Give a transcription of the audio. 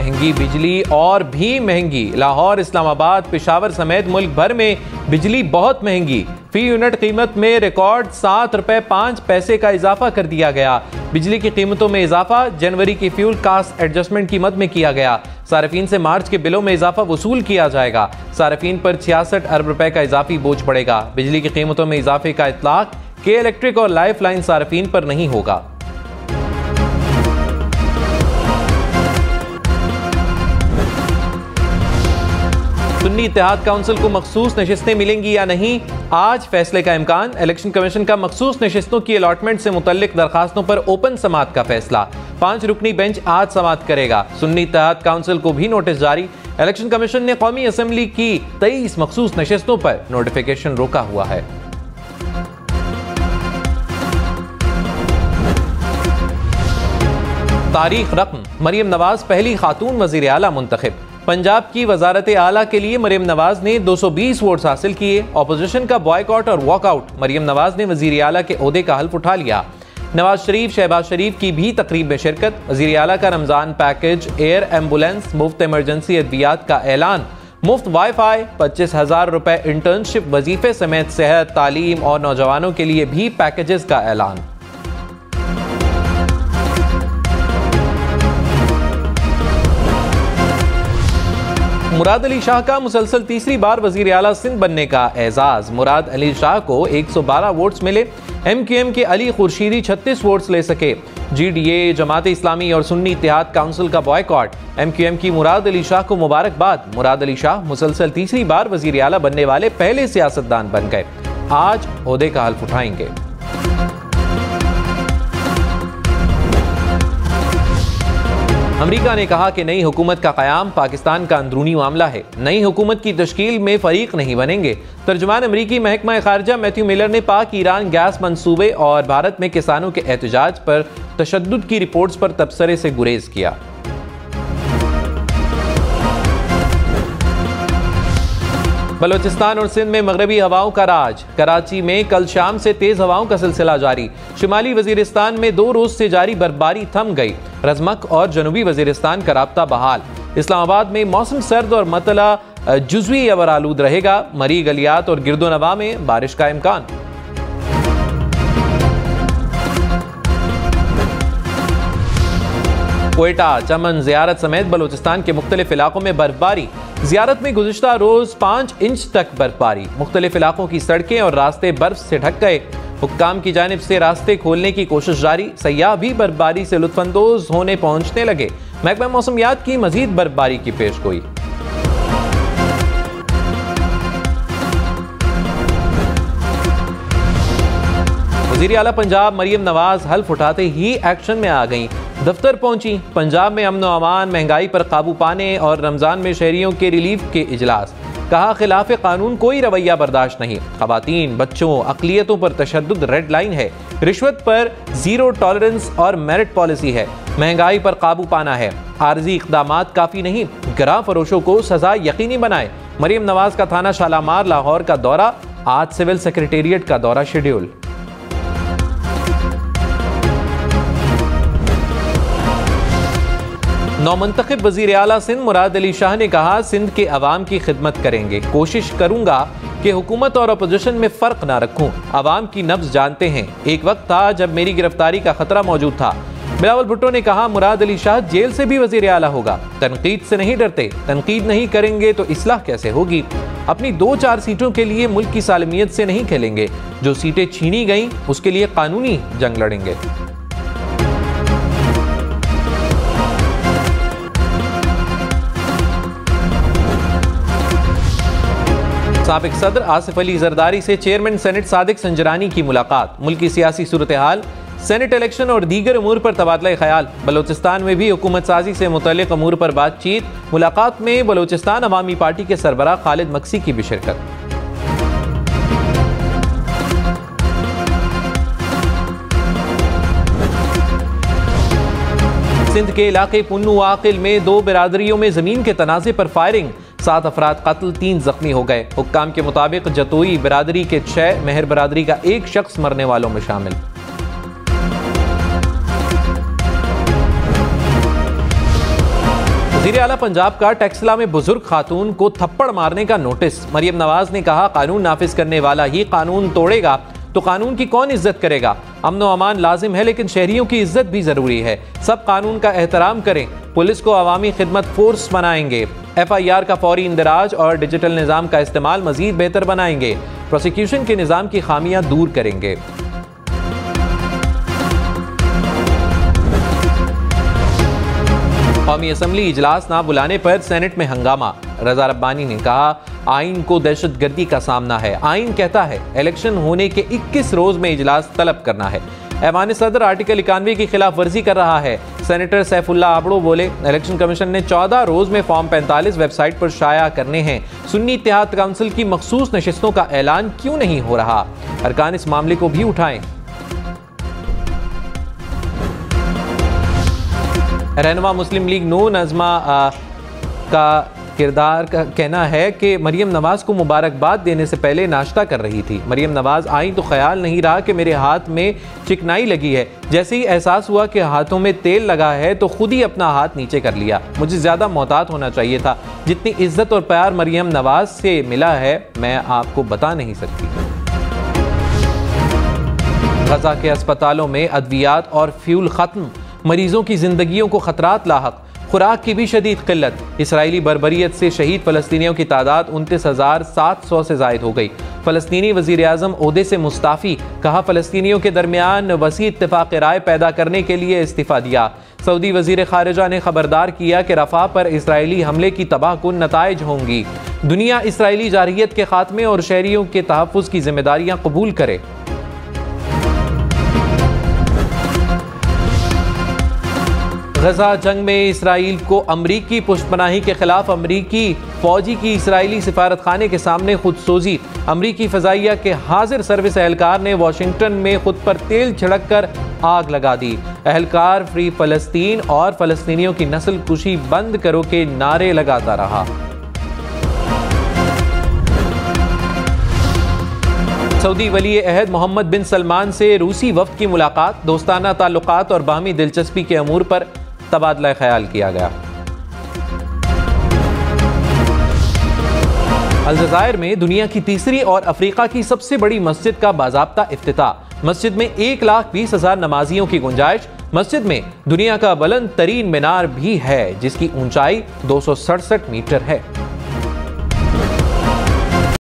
महंगी बिजली और भी महंगी। लाहौर, इस्लामाबाद, पेशावर समेत मुल्क भर में बिजली बहुत महंगी। फी यूनिट कीमत में रिकॉर्ड 7 रुपए 5 पैसे का इजाफा कर दिया गया। बिजली की कीमतों में इजाफा जनवरी की फ्यूल कास्ट एडजस्टमेंट कीमत में किया गया। सार्फिन से मार्च के बिलों में इजाफा वसूल किया जाएगा। सार्फिन पर 66 अरब रुपए का इजाफी बोझ पड़ेगा। बिजली की कीमतों में इजाफे का इतलाक के इलेक्ट्रिक और लाइफ लाइन सार्फिन पर नहीं होगा। सुन्नी इत्तेहाद काउंसिल को मखसूस नशिस्तें मिलेंगी या नहीं, आज फैसले का इम्कान। इलेक्शन कमीशन का मखसूस नशिस्तों की अलॉटमेंट से मुतल्लिक दरखास्तों पर ओपन समाअत का फैसला। 5 रुकनी बेंच आज समाअत करेगा। सुन्नी इत्तेहाद काउंसिल को भी नोटिस जारी। इलेक्शन कमीशन ने कौमी असेंबली की 23 मखसूस नशिस्तों पर नोटिफिकेशन रोका हुआ है। तारीख रकम, मरियम नवाज पहली खातून वजीर आला मुंतखब। पंजाब की वजारत आला के लिए मरियम नवाज ने 220 वोट्स हासिल किए। ऑपोजिशन का बॉयकॉट और वॉकआउट, मरियम नवाज ने वजीर आला के ओहदे का हल्फ उठा लिया। नवाज शरीफ, शहबाज शरीफ की भी तकरीब में शिरकत। वजीर आला का रमजान पैकेज, एयर एम्बुलेंस, मुफ्त इमरजेंसी अद्वियात का ऐलान, मुफ्त वाईफाई, 25,000 रुपए इंटर्नशिप, वजीफे समेत सेहत, तालीम और नौजवानों के लिए भी पैकेजेस का ऐलान। मुराद अली शाह का मुसलसल तीसरी बार वजीर आला सिंध बनने का एजाज। मुराद अली शाह को 112 वोट्स मिले। MQM के अली खुर्शीदी 36 वोट्स ले सके। GDA, जमात इस्लामी और सुन्नी इत्तेहाद काउंसिल का बॉयकॉट। MQM की मुराद अली शाह को मुबारकबाद। मुराद अली शाह मुसलसल तीसरी बार वजीर आला बनने वाले पहले सियासतदान बन गए। आज ओहदे का हल्फ उठाएंगे। अमेरिका ने कहा कि नई हुकूमत का क़याम पाकिस्तान का अंदरूनी मामला है। नई हुकूमत की तश्कील में फरीक नहीं बनेंगे। तर्जुमान अमरीकी महकमा खारजा मैथ्यू मिलर ने पाक ईरान गैस मंसूबे और भारत में किसानों के एहतजाज पर तशद्दुद की रिपोर्ट्स पर तबसरे से गुरेज किया। बलोचिस्तान और सिंध में मगरबी हवाओं का राज। कराची में कल शाम से तेज हवाओं का सिलसिला जारी। शुमाली वजीरिस्तान में 2 रोज से जारी बर्फबारी थम गई। रजमक और जनूबी वजीरिस्तान का राब्ता बहाल। इस्लामाबाद में मौसम सर्द और मतला जुज़वी अवर आलूद रहेगा। मरी गलियात और गिरदोनवा में बारिश का इम्कान। क्वेटा, चमन, ज़ियारत समेत बलोचिस्तान के मुख्तलिफ इलाकों में बर्फबारी। ज़ियारत में गुज़िश्ता रोज 5 इंच तक बर्फबारी। मुख्तलिफ इलाकों की सड़कें और रास्ते बर्फ से ढक गए। हुक्काम की जानिब से रास्ते खोलने की कोशिश जारी। सयाह भी बर्फबारी से लुत्फानंदोज होने पहुंचने लगे। महकमा मौसमियात की मजीद बर्फबारी की पेशगोई। वज़ीर आला पंजाब मरियम नवाज हल्फ उठाते ही एक्शन में आ गईं। दफ्तर पहुंची। पंजाब में अमन व अमान, महंगाई पर काबू पाने और रमजान में शहरियों के रिलीफ के इजलास। कहा खिलाफ कानून कोई रवैया बर्दाश्त नहीं। खवातीन, बच्चों, अक़लियतों पर तशद्दुद रेड लाइन है। रिश्वत पर जीरो टॉलरेंस और मेरिट पॉलिसी है। महंगाई पर काबू पाना है। आर्जी इक़दामात काफ़ी नहीं। गिरा फरोशों को सजा यकीनी बनाए। मरियम नवाज का थाना शालामार लाहौर का दौरा। आज सिविल सेक्रेटेरिएट का दौरा शेड्यूल। नौमंतखब वज़ीर आला सिंध मुराद अली शाह ने कहा, सिंध के अवाम की खिदमत करेंगे। कोशिश करूंगा कि हुकूमत और अपोजिशन में फ़र्क ना रखूं। अवाम की नब्ज़ जानते हैं। एक वक्त था जब मेरी गिरफ्तारी का खतरा मौजूद था। बिलावल भुट्टो ने कहा, मुराद अली शाह जेल से भी वज़ीर आला होगा। तनकीद से नहीं डरते। तनकीद नहीं करेंगे तो इस्लाह कैसे होगी। अपनी 2-4 सीटों के लिए मुल्क की सालमियत से नहीं खेलेंगे। जो सीटें छीनी गईं उसके लिए कानूनी जंग लड़ेंगे। साबिक सदर आसिफ अली जरदारी से चेयरमैन सेनेट सादिक संजरानी की मुलाकात। मुल्की सियासी सूरत हाल, सेनेट इलेक्शन और दीगर अमूर पर तबादला ख्याल। बलोचिस्तान में भी हुकूमत साजी से मुतल्लिक अमूर पर बातचीत। मुलाकात में बलोचिस्तान अवामी पार्टी के सरबराह खालिद मक्सी की भी शिरकत। सिंध के इलाके पुन्नू आकिल में 2 बिरादरियों में जमीन के तनाज़े पर फायरिंग। 7 अफराद कत्ल, 3 जख्मी हो गए। हुक्काम के मुताबिक जतोई बिरादरी के 6, मेहर बिरादरी का 1 शख्स मरने वालों में शामिल। वज़ीर आला पंजाब का टेक्सला में बुजुर्ग खातून को थप्पड़ मारने का नोटिस। मरियम नवाज ने कहा, कानून नाफिज करने वाला ही कानून तोड़ेगा तो कानून की कौन इज्जत करेगा। अमन व अमान लाजिम है, लेकिन शहरियों की इज्जत भी जरूरी है। सब कानून का एहतराम करें। पुलिस को अवामी खिदमत फोर्स बनाएंगे। FIR का फौरी इंदराज और डिजिटल निज़ाम का इस्तेमाल मजीद बेहतर बनाएंगे। प्रोसिक्यूशन के निज़ाम की खामियां दूर करेंगे। कौमी असम्बली इजलास ना बुलाने पर सेनेट में हंगामा। रजा रब्बानी ने कहा, आइन को दहशतगर्दी का सामना है। आइन कहता है इलेक्शन होने के 21 रोज में इजलास तलब करना है। ऐवान सदर आर्टिकल 91 की खिलाफ वर्जी कर रहा है। सेनेटर सैफुल्ला आबड़ो बोले, इलेक्शन कमीशन ने 14 रोज में फॉर्म 45 वेबसाइट पर शाया करने हैं। सुन्नी इत्तेहाद काउंसिल की मखसूस नशिस्तों का ऐलान क्यों नहीं हो रहा? अरकान इस मामले को भी उठाएं। रहनुमा मुस्लिम लीग नून नज़मा का किरदार का कहना है कि मरियम नवाज को मुबारकबाद देने से पहले नाश्ता कर रही थी। मरियम नवाज आई तो ख्याल नहीं रहा कि मेरे हाथ में चिकनाई लगी है। जैसे ही एहसास हुआ कि हाथों में तेल लगा है तो खुद ही अपना हाथ नीचे कर लिया। मुझे ज़्यादा मोहतात होना चाहिए था। जितनी इज्जत और प्यार मरियम नवाज से मिला है मैं आपको बता नहीं सकती। गजा के अस्पतालों में अद्वियात और फ्यूल खत्म। मरीजों की जिंदगियों को खतरात लाहक। खुराक की भी शदीद किल्लत। इसराइली बर्बरियत से शहीद फलस्तीनियों की तादाद 29,700 से जायद हो गई। फलस्तीनी वजीर आज़म ओहदे से मुस्ताफ़ी। कहा, फलस्तीनियों के दरमियान वसी इत्तेफाक राय पैदा करने के लिए इस्तीफ़ा दिया। सऊदी वजीर खारिजा ने खबरदार किया कि रफ़ा पर इसराइली हमले की तबाहकुन नताइज होंगी। दुनिया इसराइली जारहियत के खात्मे और शहरियों के तहफ़्फ़ुज़ की जिम्मेदारियाँ कबूल करे। गजा जंग में इसराइल को अमरीकी पुष्टपनाही के खिलाफ अमरीकी फौजी की इसराइली सिफारत खाने के सामने खुदसोजी। अमरीकी फजाइया के हाजिर सर्विस एहलकार ने वाशिंगटन में खुद पर तेल छिड़क कर आग लगा दी। एहलकार फ्री फलस्तीन और फलस्तीनियों की नस्ल कुशी बंद करो के नारे लगाता रहा। सऊदी वली अहद मोहम्मद बिन सलमान से रूसी वफ्द की मुलाकात। दोस्ताना ताल्लुकात और बाहमी दिलचस्पी के अमूर पर तबादला ख्याल किया गया। अल्जायर में दुनिया की तीसरी और अफ्रीका की सबसे बड़ी मस्जिद का बाज़ाब्ता इफ्तिताह। मस्जिद में 1,20,000 नमाजियों की गुंजाइश। मस्जिद में दुनिया का बुलंद तरीन मीनार भी है जिसकी ऊंचाई 267 मीटर है।